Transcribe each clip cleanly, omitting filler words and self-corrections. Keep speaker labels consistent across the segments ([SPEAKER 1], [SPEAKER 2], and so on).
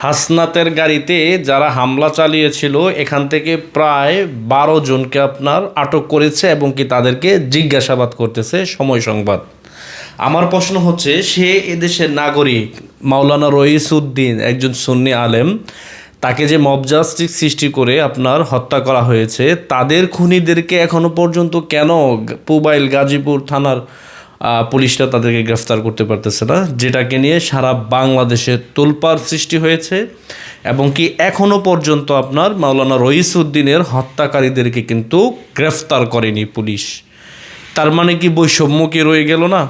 [SPEAKER 1] হাসনাতের গাড়িতে যারা হামলা চালিয়েছিল এখান থেকে প্রায় ১২ জনকে আপনার আটক করেছে এবং কি তাদেরকে জিজ্ঞাসাবাদ করতেছে সময় সংবাদ। আমার প্রশ্ন হচ্ছে, সে এদেশের নাগরিক মাওলানা রইসউদ্দিন একজন সুন্নি আলেম, তাকে যে মব জাস্টিস সৃষ্টি করে আপনার হত্যা করা হয়েছে, তাদের খুনিদেরকে এখনো পর্যন্ত কেন পুবাইল গাজীপুর থানার পুলিশরা তাদেরকে গ্রেফতার করতে পারতেছে না, যেটাকে নিয়ে সারা বাংলাদেশে তোলপাড় সৃষ্টি হয়েছে। এবং কি এখনও পর্যন্ত আপনার মাওলানা রইসউদ্দিনের হত্যাকারীদেরকে কিন্তু গ্রেফতার করেনি পুলিশ। তার মানে কি বৈষম্য কি রয়ে গেল না?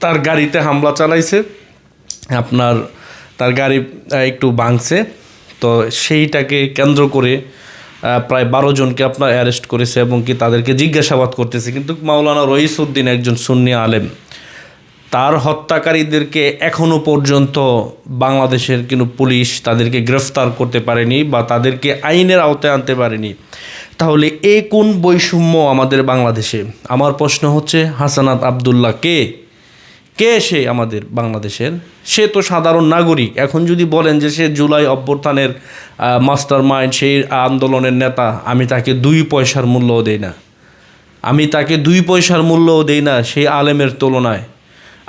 [SPEAKER 1] তার গাড়িতে হামলা চালাইছে, আপনার তার গাড়ি একটু ভাঙছে, তো সেইটাকে কেন্দ্র করে প্রায় ১২ জনকে আপনার অ্যারেস্ট করেছে এবং কি তাদেরকে জিজ্ঞাসাবাদ করতেছে। কিন্তু মাওলানা রইসউদ্দিন একজন সুন্নি আলেম, তার হত্যাকারীদেরকে এখনও পর্যন্ত বাংলাদেশের কিন্তু পুলিশ তাদেরকে গ্রেফতার করতে পারেনি বা তাদেরকে আইনের আওতায় আনতে পারেনি। তাহলে এ কোন বৈষম্য আমাদের বাংলাদেশে? আমার প্রশ্ন হচ্ছে, হাসানাত আবদুল্লাহ কে সে আমাদের বাংলাদেশের? সে তো সাধারণ নাগরিক। এখন যদি বলেন যে সে জুলাই অভ্যুত্থানের মাস্টার মাইন্ড, সেই আন্দোলনের নেতা, আমি তাকে ২ পয়সার মূল্যও দেই না। সেই আলেমের তুলনায়।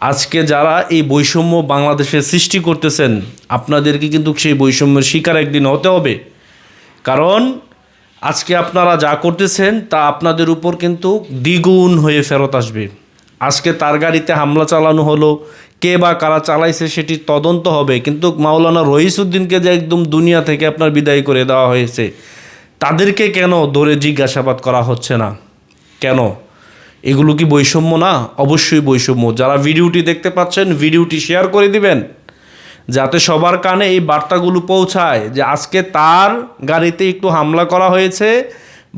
[SPEAKER 1] আজকে যারা এই বৈষম্য বাংলাদেশে সৃষ্টি করতেছেন, আপনাদেরকে কিন্তু সেই বৈষম্যের শিকার একদিন হতে হবে। কারণ আজকে আপনারা যা করতেছেন তা আপনাদের উপর কিন্তু দ্বিগুণ হয়ে ফেরত আসবে। আজকে তার গাড়িতে হামলা চালানো হলো, কে বা কারা চালাইছে সেটি তদন্ত হবে, কিন্তু মাওলানা রইসউদ্দিনকে যে একদম দুনিয়া থেকে আপনার বিদায় করে দেওয়া হয়েছে, তাদেরকে কেন ধরে জিজ্ঞাসাবাদ করা হচ্ছে না? কেন? এগুলো কি বৈষম্য না? অবশ্যই বৈষম্য। যারা ভিডিওটি দেখতে পাচ্ছেন, ভিডিওটি শেয়ার করে দিবেন যাতে সবার কানে এই বার্তাগুলো পৌঁছায় যে আজকে তার গাড়িতে একটু হামলা করা হয়েছে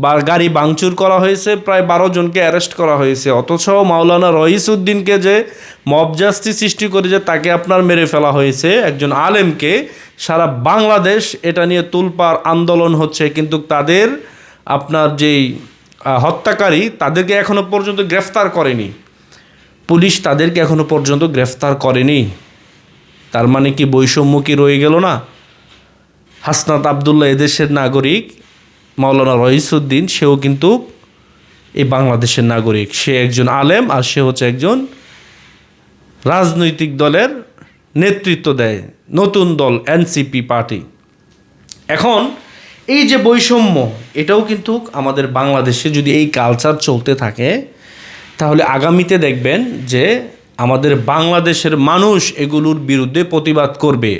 [SPEAKER 1] বা গাড়ি ভাঙচুর করা হয়েছে, প্রায় ১২ জনকে অ্যারেস্ট করা হয়েছে, অথচ মাওলানা রইসউদ্দিনকে যে মব জাস্টিস সৃষ্টি করে যে তাকে আপনার মেরে ফেলা হয়েছে, একজন আলেমকে, সারা বাংলাদেশ এটা নিয়ে তুলপাড় আন্দোলন হচ্ছে, কিন্তু তাদের আপনার যেই হত্যাকারী তাদেরকে এখনও পর্যন্ত গ্রেফতার করেনি পুলিশ, তাদেরকে এখনও পর্যন্ত গ্রেফতার করেনি। তার মানে কি বৈষম্য কি রয়ে গেল না? হাসনাত আবদুল্লাহ এদেশের নাগরিক, মাওলানা রইসউদ্দিন সেও কিন্তু এই বাংলাদেশের নাগরিক, সে একজন আলেম, আর সে হচ্ছে একজন রাজনৈতিক দলের নেতৃত্ব দেয়, নতুন দল এনসিপি পার্টি। এখন এই যে বৈষম্য, এটাও কিন্তু আমাদের বাংলাদেশে যদি এই কালচার চলতে থাকে, তাহলে আগামীতে দেখবেন যে আমাদের বাংলাদেশের মানুষ এগুলোর বিরুদ্ধে প্রতিবাদ করবে।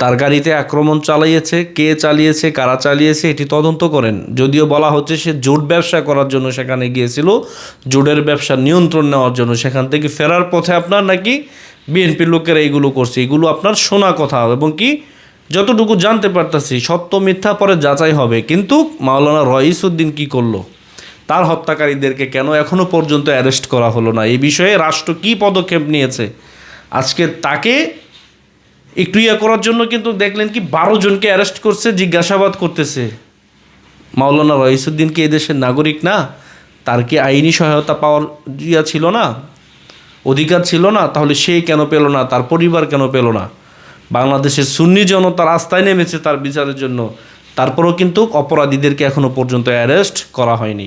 [SPEAKER 1] তার গাড়িতে আক্রমণ চালিয়েছে, কে চালিয়েছে, কারা চালিয়েছে, এটি তদন্ত করেন। যদিও বলা হচ্ছে সে জোট ব্যবসা করার জন্য সেখানে গিয়েছিল, জোটের ব্যবসা নিয়ন্ত্রণ নেওয়ার জন্য। সেখান থেকে ফেরার পথে আপনার নাকি বিএনপির লোকেরা এইগুলো করছে। এগুলো আপনার শোনা কথা, এবং কি যতটুকু জানতে পারতেছি সত্য মিথ্যা পরে যাচাই হবে। কিন্তু মাওলানা রইসউদ্দিন কি করলো? তার হত্যাকারীদেরকে কেন এখনও পর্যন্ত অ্যারেস্ট করা হলো না? এই বিষয়ে রাষ্ট্র কি পদক্ষেপ নিয়েছে? আজকে তাকে একটু করার জন্য কিন্তু দেখলেন কি ১২ জনকে অ্যারেস্ট করছে, জিজ্ঞাসাবাদ করতেছে। মাওলানা রইসউদ্দিন কি এদেশের নাগরিক না? তার কি আইনি সহায়তা পাওয়ার ছিল না, অধিকার ছিল না? তাহলে সে কেন পেল না? তার পরিবার কেন পেল না? বাংলাদেশের সুন্নি জনতা রাস্তায় নেমেছে তার বিচারের জন্য, তারপরেও কিন্তু অপরাধীদেরকে এখনও পর্যন্ত অ্যারেস্ট করা হয়নি।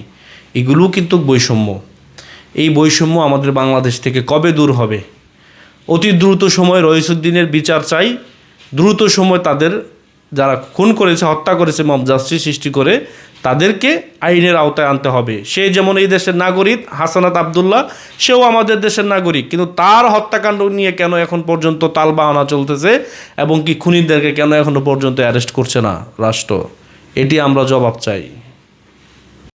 [SPEAKER 1] এগুলোও কিন্তু বৈষম্য। এই বৈষম্য আমাদের বাংলাদেশ থেকে কবে দূর হবে? অতি দ্রুত সময় রইসউদ্দিনের বিচার চাই। দ্রুত সময় তাদের যারা খুন করেছে, হত্যা করেছে, মব জাস্টিস সৃষ্টি করে তাদেরকে আইনের আওতায় আনতে হবে। সে যেমন এই দেশের নাগরিক, হাসানাত আবদুল্লাহ সেও আমাদের দেশের নাগরিক, কিন্তু তার হত্যাকাণ্ড নিয়ে কেন এখন পর্যন্ত তালবাহানা চলতেছে এবং কি খুনিদেরকে কেন এখনও পর্যন্ত অ্যারেস্ট করছে না রাষ্ট্র? এটি আমরা জবাব চাই।